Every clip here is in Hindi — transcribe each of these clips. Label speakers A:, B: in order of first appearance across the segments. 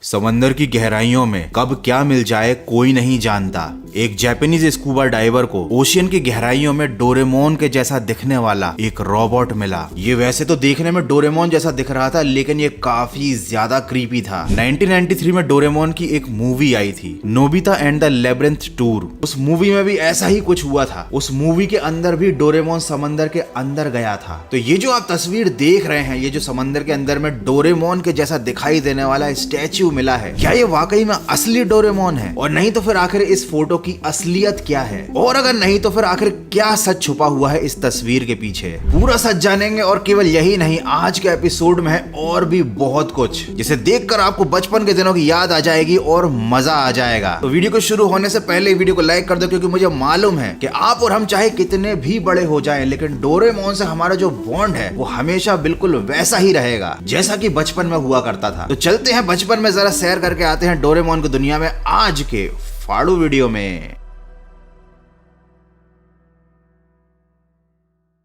A: समंदर की गहराइयों में कब क्या मिल जाए कोई नहीं जानता। एक जापानीज स्कूबा डाइवर को ओशियन की गहराइयों में डोरेमोन के जैसा दिखने वाला एक रोबोट मिला। ये वैसे तो देखने में डोरेमोन जैसा दिख रहा था, लेकिन ये काफी ज्यादा क्रीपी था। 1993 में डोरेमोन की एक मूवी आई थी, Nobita and the labyrinth tour. उस मूवी में भी ऐसा ही कुछ हुआ था। उस मूवी के अंदर भी डोरेमोन समंदर के अंदर गया था। तो ये जो आप तस्वीर देख रहे हैं, ये जो समंदर के अंदर में डोरेमोन के जैसा दिखाई देने वाला स्टैच्यू मिला है, क्या ये वाकई में असली डोरेमोन है? और नहीं तो फिर आखिर इस फोटो की असलियत क्या है? और अगर नहीं तो फिर आखिर क्या सच छुपा हुआ है इस तस्वीर के पीछे? पूरा सच जानेंगे। और केवल यही नहीं, आज के एपिसोड में है और भी बहुत कुछ, जिसे देखकर आपको बचपन के दिनों की याद आ जाएगी और मजा आ जाएगा। तो वीडियो को शुरू होने से पहले वीडियो को लाइक कर दो, क्योंकि मुझे मालूम है कि आप और हम चाहे कितने भी बड़े हो जाएं, लेकिन डोरेमोन से हमारा जो बॉन्ड है वो हमेशा बिल्कुल वैसा ही रहेगा जैसा कि बचपन में हुआ करता था। तो चलते हैं बचपन में जरा सैर करके आते हैं डोरेमोन की दुनिया में आज के फाड़ू वीडियो में।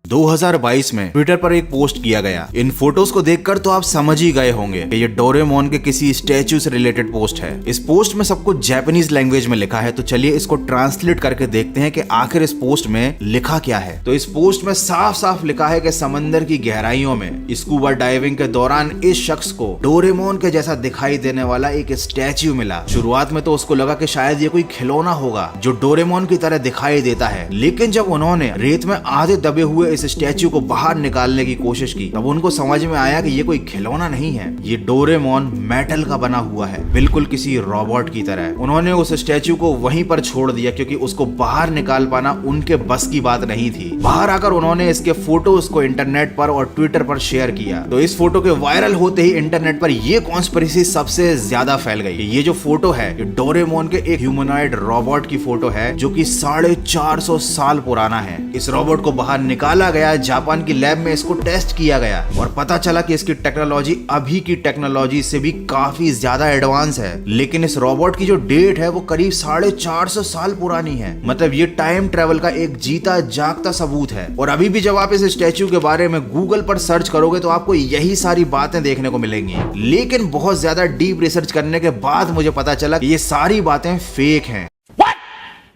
A: 2022 में ट्विटर पर एक पोस्ट किया गया। इन फोटोज को देखकर तो आप समझ ही गए होंगे कि ये डोरेमोन के किसी स्टैच्यू से रिलेटेड पोस्ट है। इस पोस्ट में सब कुछ जापानीज लैंग्वेज में लिखा है, तो चलिए इसको ट्रांसलेट करके देखते हैं कि आखिर इस पोस्ट में लिखा क्या है। तो इस पोस्ट में साफ साफ लिखा है कि समंदर की गहराइयों में स्कूबा डाइविंग के दौरान इस शख्स को डोरेमोन के जैसा दिखाई देने वाला एक स्टैच्यू मिला। शुरुआत में तो उसको लगा कि शायद ये कोई खिलौना होगा जो डोरेमोन की तरह दिखाई देता है, लेकिन जब उन्होंने रेत में आधे दबे हुए स्टैच्यू को बाहर निकालने की कोशिश की, तब उनको समझ में आया कि ये कोई खिलौना नहीं है, ये डोरेमोन मेटल का बना हुआ है, बिल्कुल किसी रोबोट की तरह। उन्होंने उस स्टैच्यू को वहीं पर छोड़ दिया, क्योंकि उसको बाहर निकाल पाना उनके बस की बात नहीं थी। बाहर आकर उन्होंने इसके फोटोज को इंटरनेट पर और ट्विटर पर शेयर किया। तो इस फोटो के वायरल होते ही इंटरनेट पर यह कॉन्स्पिरेसी सबसे ज्यादा फैल गई। ये जो फोटो है, ये डोरेमोन के एक ह्यूमनॉइड रोबोट की फोटो है, जो कि 450 साल पुराना है। इस रोबोट को बाहर निकाला गया, जापान की लैब में इसको टेस्ट किया गया और पता चला कि इसकी टेक्नोलॉजी अभी की टेक्नोलॉजी से भी काफी ज्यादा एडवांस है। लेकिन इस रोबोट की जो डेट है वो करीब 450 साल पुरानी है। मतलब ये टाइम ट्रेवल का एक जीता जागता सबूत है। और अभी भी जब आप इस स्टैच्यू के बारे में गूगल पर सर्च करोगे तो आपको यही सारी बातें देखने को मिलेंगी। लेकिन बहुत ज्यादा डीप रिसर्च करने के बाद मुझे पता चला कि ये सारी बातें फेक हैं।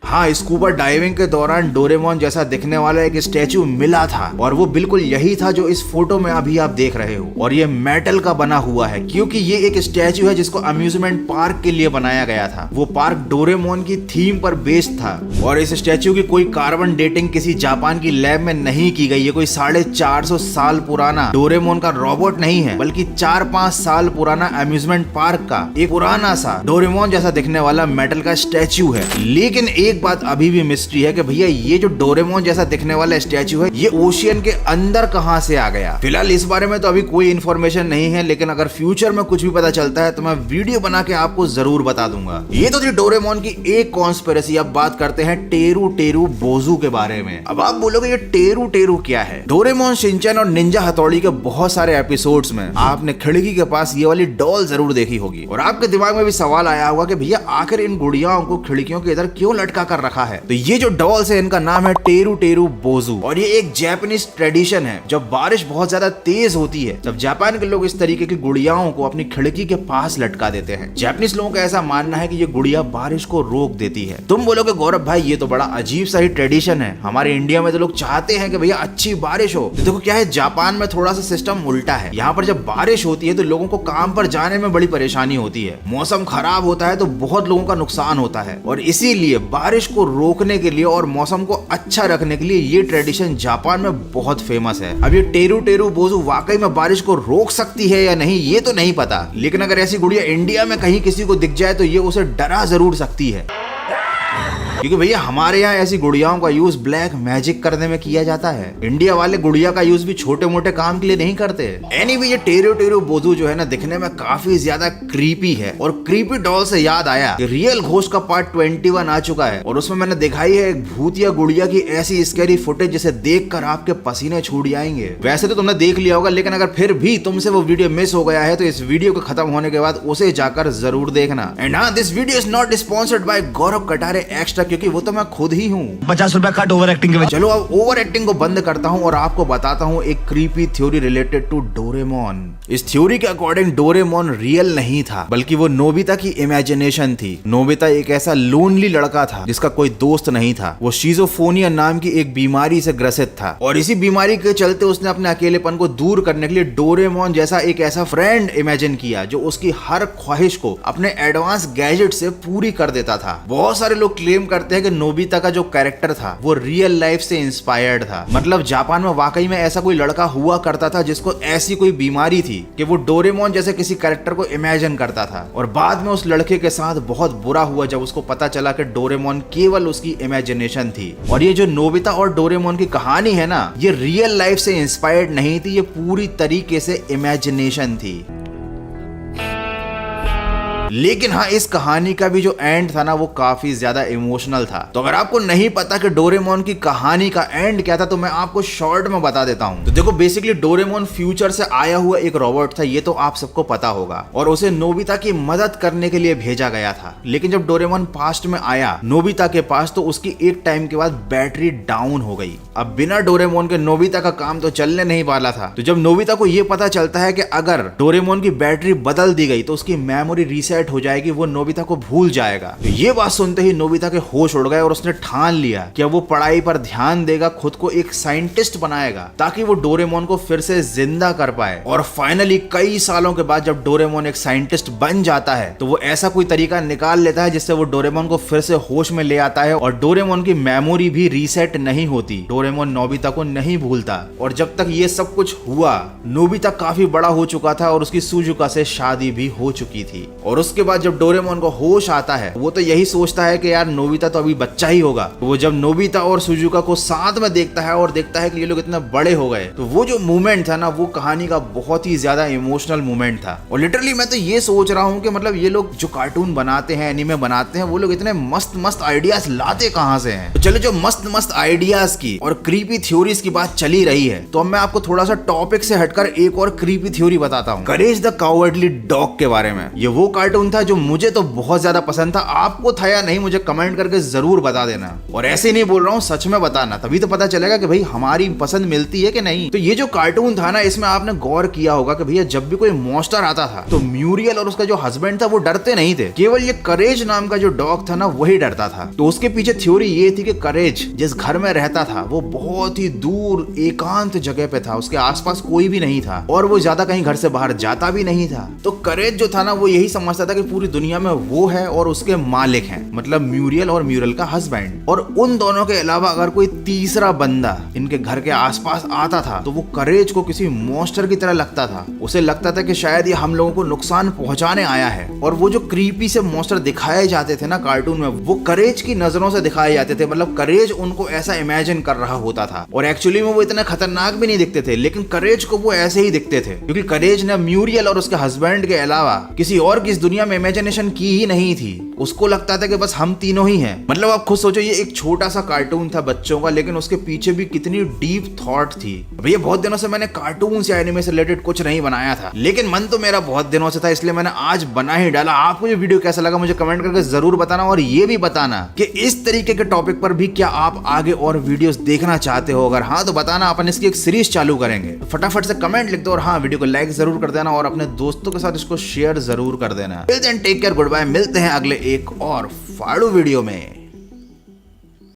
A: हाँ, स्कूबा डाइविंग के दौरान डोरेमोन जैसा दिखने वाला एक स्टैच्यू मिला था, और वो बिल्कुल यही था जो इस फोटो में अभी आप देख रहे हो। और ये मेटल का बना हुआ है, क्योंकि ये एक स्टैच्यू है जिसको अम्यूजमेंट पार्क के लिए बनाया गया था। वो पार्क डोरेमोन की थीम पर बेस्ड था। और इस स्टैच्यू की कोई कार्बन डेटिंग किसी जापान की लैब में नहीं की गई। ये कोई 450 साल पुराना डोरेमोन का रोबोट नहीं है, बल्कि 4-5 साल पुराना अम्यूजमेंट पार्क का एक पुराना सा डोरेमोन जैसा दिखने वाला मेटल का स्टैच्यू है। लेकिन एक बात अभी भी मिस्ट्री है कि भैया ये जो डोरेमोन जैसा दिखने वाला स्टैच्यू है, ये ओशियन के अंदर कहां से आ गया? फिलहाल इस बारे में तो अभी कोई इन्फॉर्मेशन नहीं है, लेकिन अगर फ्यूचर में कुछ भी पता चलता है तो मैं वीडियो बना के आपको जरूर बता दूंगा। ये तो थी डोरेमोन की एक कॉन्स्पिरेसी। अब बात करते हैं टेरू टेरू बोजू के बारे में। अब आप बोलोगे ये टेरू टेरू क्या है? डोरेमोन, शिनचैन और निंजा हथौड़ी के बहुत सारे एपिसोड्स में आपने खिड़की के पास ये वाली डॉल जरूर देखी होगी, और आपके दिमाग में भी सवाल आया होगा कि भैया आखिर इन गुड़ियाओं को खिड़कियों के इधर क्यों लटका कर रखा है? तो ये जो डॉल्स है, इनका नाम है टेरू टेरू बोजू, और ये एक जापानीज ट्रेडिशन है। जब बारिश बहुत ज्यादा तेज होती है, तब जापान के लोग इस तरीके की गुड़ियाओं को अपनी खिड़की के पास लटका देते हैं। जापानीज लोगों का ऐसा मानना है कि ये गुड़िया बारिश को रोक देती है। तुम बोलोगे गौरव भाई ये तो बड़ा अजीब सा ही ट्रेडिशन है, हमारे इंडिया में तो लोग चाहते हैं कि भैया अच्छी बारिश हो। तो देखो क्या है, जापान में थोड़ा सा सिस्टम उल्टा है। यहाँ पर जब बारिश होती है तो लोगों को काम पर जाने में बड़ी परेशानी होती है। मौसम खराब होता है तो बहुत लोगों का नुकसान होता है, और इसीलिए बारिश को रोकने के लिए और मौसम को अच्छा रखने के लिए ये ट्रेडिशन जापान में बहुत फेमस है। अब ये टेरू टेरू बोजू वाकई में बारिश को रोक सकती है या नहीं ये तो नहीं पता, लेकिन अगर ऐसी गुड़िया इंडिया में कहीं किसी को दिख जाए तो ये उसे डरा जरूर सकती है। क्योंकि भैया हमारे यहाँ ऐसी गुड़ियाओं का यूज ब्लैक मैजिक करने में किया जाता है। इंडिया वाले गुड़िया का यूज भी छोटे मोटे काम के लिए नहीं करते। एनीवे, ये टेरू टेरू बोजू जो है ना, दिखने में काफी ज्यादा क्रीपी है। और क्रीपी डॉल से याद आया कि रियल घोस्ट का पार्ट 21 आ चुका है, और उसमें मैंने दिखाई है एक भूतिया गुड़िया की ऐसी स्कैरी फुटेज जिसे देखकर आपके पसीने छूट जाएंगे। वैसे तो तुमने देख लिया होगा, लेकिन अगर फिर भी तुमसे वो वीडियो मिस हो गया है तो इस वीडियो के खत्म होने के बाद उसे जाकर जरूर देखना। एंड हाँ, this video is not sponsored by Gaurav Katare extra, क्योंकि वो तो मैं खुद ही हूँ।
B: 50 रुपया कट ओवर एक्टिंग के।
A: चलो अब ओवर एक्टिंग को बंद करता हूँ और आपको बताता हूँ एक creepy theory related to Doraemon. इस थ्योरी के अकॉर्डिंग डोरेमोन रियल नहीं था, बल्कि वो नोबिता की इमेजिनेशन थी। नोबिता एक ऐसा लोनली लड़का था जिसका कोई दोस्त नहीं था। वो शिज़ोफ्रेनिया नाम की एक बीमारी से ग्रसित था और इसी बीमारी के चलते उसने अपने अकेलेपन को दूर करने के लिए डोरेमोन जैसा एक ऐसा फ्रेंड इमेजिन किया जो उसकी हर ख्वाहिश को अपने एडवांस गैजेट से पूरी कर देता था। बहुत सारे लोग क्लेम करते हैं कि नोबिता का जो कैरेक्टर था वो रियल लाइफ से इंस्पायर्ड था। मतलब जापान में वाकई में ऐसा कोई लड़का हुआ करता था जिसको ऐसी कोई बीमारी थी कि वो डोरेमोन जैसे किसी कैरेक्टर को इमेजिन करता था। और बाद में उस लड़के के साथ बहुत बुरा हुआ जब उसको पता चला कि डोरेमोन केवल उसकी इमेजिनेशन थी। और ये जो नोबिता और डोरेमोन की कहानी है ना, ये रियल लाइफ से इंस्पायर्ड नहीं थी, ये पूरी तरीके से इमेजिनेशन थी। लेकिन हाँ, इस कहानी का भी जो एंड था ना वो काफी ज्यादा इमोशनल था। तो अगर आपको नहीं पता कि डोरेमोन की कहानी का एंड क्या था तो मैं आपको शॉर्ट में बता देता हूँ। तो देखो, बेसिकली डोरेमोन फ्यूचर से आया हुआ एक रोबोट था, ये तो आप सबको पता होगा, और उसे नोबिता की मदद करने के लिए भेजा गया था। लेकिन जब डोरेमोन पास्ट में आया नोबिता के पास तो उसकी एक टाइम के बाद बैटरी डाउन हो गई। अब बिना डोरेमोन के नोबिता का काम तो चलने नहीं वाला था। तो जब नोबिता को ये पता चलता है कि अगर डोरेमोन की बैटरी बदल दी गई तो उसकी मेमोरी रीसेट हो जाएगी, वो नोबिता को भूल जाएगा। तो ये बात सुनते ही नोबिता के होश उड़ गए और उसने ठान लिया कि वो पढ़ाई पर ध्यान देगा, खुद को एक साइंटिस्ट बनाएगा ताकि वो डोरेमोन को फिर से जिंदा कर पाए। और फाइनली कई सालों के बाद जब डोरेमोन एक साइंटिस्ट बन जाता है तो वो ऐसा कोई तरीका निकाल लेता है जिससे वो डोरेमोन को फिर से होश में ले आता है और डोरेमोन की मेमोरी भी रीसेट नहीं होती। डोरेमोन नोबिता को नहीं भूलता। और जब तक ये सब कुछ हुआ नोबिता काफी बड़ा हो चुका था और उसकी सुजुका से शादी भी हो चुकी थी। और उसके बाद जब डोरेमोन को होश आता है वो तो यही सोचता है कि यार नोबिता तो अभी बच्चा ही होगा। तो वो जब नोबिता और सुजुका को साथ में देखता है और देखता है कि ये लोग इतने बड़े हो गए, तो वो जो मोमेंट था ना वो कहानी का बहुत ही ज्यादा इमोशनल मोमेंट था। और लिटरली मैं तो ये सोच रहा हूँ कि मतलब ये लोग जो कार्टून बनाते हैं, एनीमे बनाते हैं, वो लोग इतने मस्त मस्त आइडियाज लाते कहाँ से हैं। तो चलो, जो मस्त मस्त आइडियाज की और क्रीपी थ्योरीज की बात चली रही है तो अब मैं आपको थोड़ा सा टॉपिक से हटकर एक और क्रीपी थ्योरी बताता हूँ, करेज द कावर्डली डॉग के बारे में। ये वो कार्टून था जो मुझे तो बहुत ज्यादा पसंद था। आपको था या नहीं मुझे कमेंट करके जरूर बता देना। और ऐसे नहीं बोल रहा हूँ, सच में बताना, तभी तो पता चलेगा कि भाई हमारी पसंद मिलती है कि नहीं। तो ये जो कार्टून था ना, इसमें आपने गौर किया होगा कि भैया जब भी कोई मॉन्स्टर आता था तो म्यूरियल और उसका जो हस्बैंड था वो डरते नहीं थे, केवल ये करेज नाम का जो डॉग था ना वही डरता था। तो उसके पीछे थ्योरी ये थी कि करेज जिस घर में रहता था वो बहुत ही दूर एकांत जगह पे था, उसके आसपास कोई भी नहीं था और वो ज्यादा कहीं घर से बाहर जाता भी नहीं था। तो करेज जो था ना वो यही समझता था कि पूरी दुनिया में वो है और उसके मालिक हैं, मतलब म्यूरियल और म्यूरल का हस्बैंड। और उन दोनों के अलावा अगर कोई तीसरा बंदा इनके घर के आसपास आता था तो वो करेज को किसी मॉन्स्टर की तरह लगता था। उसे लगता था कि शायद ये हम लोगों को नुकसान पहुंचाने आया है। और वो जो क्रीपी से मॉन्स्टर दिखाए जाते थे ना कार्टून में, वो करेज की नजरों से दिखाए जाते थे। मतलब करेज उनको ऐसा इमेजिन कर रहा होता था और एक्चुअली में वो इतने खतरनाक भी नहीं दिखते थे, लेकिन करेज को वो ऐसे ही दिखते थे क्योंकि करेज ने म्यूरियल और उसके हस्बैंड के अलावा किसी और की इस दुनिया में इमेजिनेशन की ही नहीं थी। उसको लगता था कि बस हम तीनों ही हैं। मतलब आप खुद सोचो, ये एक छोटा सा कार्टून था बच्चों का, लेकिन उसके पीछे भी कितनी डीप थॉट थी। भैया बहुत दिनों से मैंने कार्टून या एनिमे से रिलेटेड कुछ नहीं बनाया था, लेकिन मन तो मेरा बहुत दिनों से था, इसलिए मैंने आज बना ही डाला। आपको ये वीडियो कैसा लगा मुझे कमेंट करके जरूर बताना और ये भी बताना कि इस तरीके के टॉपिक पर भी क्या आप आगे और वीडियोस देखना चाहते हो। अगर हाँ तो बताना, अपन इसकी एक सीरीज चालू करेंगे। तो फटाफट से कमेंट लिख दो और हाँ, वीडियो को लाइक जरूर कर देना और अपने दोस्तों के साथ इसको शेयर जरूर कर देना। Till then take care, goodbye, मिलते हैं अगले एक और फाड़ू वीडियो में।